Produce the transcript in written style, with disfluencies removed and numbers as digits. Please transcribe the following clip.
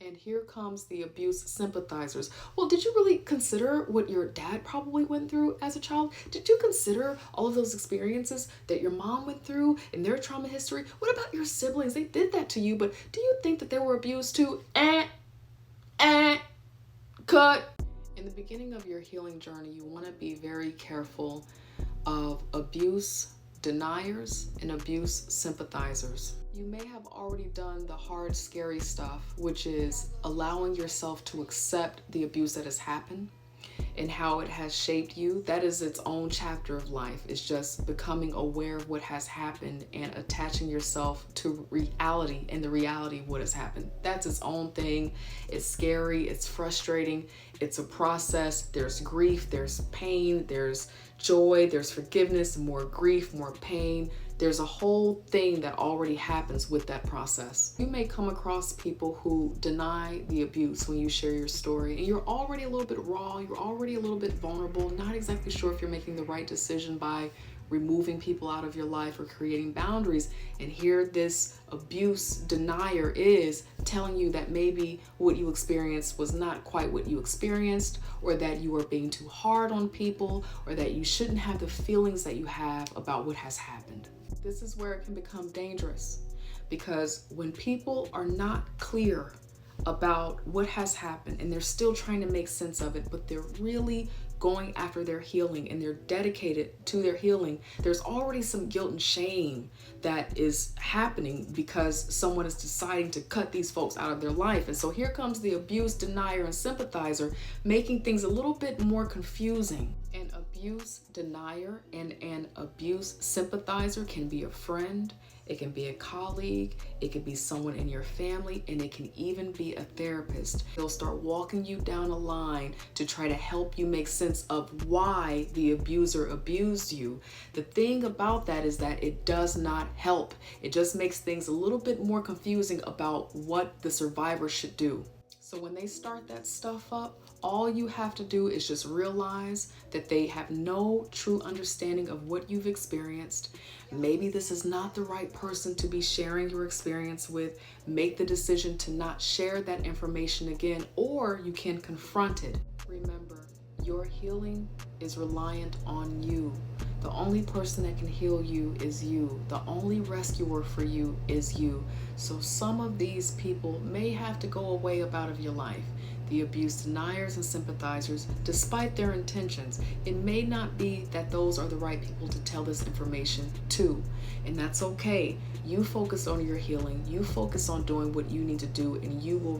And here comes the abuse sympathizers. Well, did you really consider what your dad probably went through as a child? Did you consider all of those experiences that your mom went through in their trauma history? What about your siblings? They did that to you, but do you think that they were abused too? Cut. In the beginning of your healing journey, you want to be very careful of abuse deniers and abuse sympathizers. You may have already done the hard, scary stuff, which is allowing yourself to accept the abuse that has happened and how it has shaped you. That is its own chapter of life. It's just becoming aware of what has happened and attaching yourself to reality and the reality of what has happened. That's its own thing. It's scary, it's frustrating, it's a process. There's grief, there's pain, there's joy, there's forgiveness, more grief, more pain. There's a whole thing that already happens with that process. You may come across people who deny the abuse when you share your story, and you're already a little bit raw, you're already a little bit vulnerable, not exactly sure if you're making the right decision by removing people out of your life or creating boundaries. And here this abuse denier is telling you that maybe what you experienced was not quite what you experienced, or that you are being too hard on people, or that you shouldn't have the feelings that you have about what has happened. This is where it can become dangerous, because when people are not clear about what has happened and they're still trying to make sense of it, but they're really going after their healing and they're dedicated to their healing, there's already some guilt and shame that is happening because someone is deciding to cut these folks out of their life. And so here comes the abuse denier and sympathizer, making things a little bit more confusing. An abuse denier and an abuse sympathizer can be a friend, it can be a colleague, it can be someone in your family, and it can even be a therapist. They'll start walking you down a line to try to help you make sense of why the abuser abused you. The thing about that is that it does not help. It just makes things a little bit more confusing about what the survivor should do. So when they start that stuff up, all you have to do is just realize that they have no true understanding of what you've experienced. Maybe this is not the right person to be sharing your experience with. Make the decision to not share that information again, or you can confront it. Remember, your healing is reliant on you. The only person that can heal you is you. The only rescuer for you is you. So some of these people may have to go away out of your life. The abuse deniers and sympathizers, despite their intentions, it may not be that those are the right people to tell this information to. And that's okay. You focus on your healing. You focus on doing what you need to do, and you will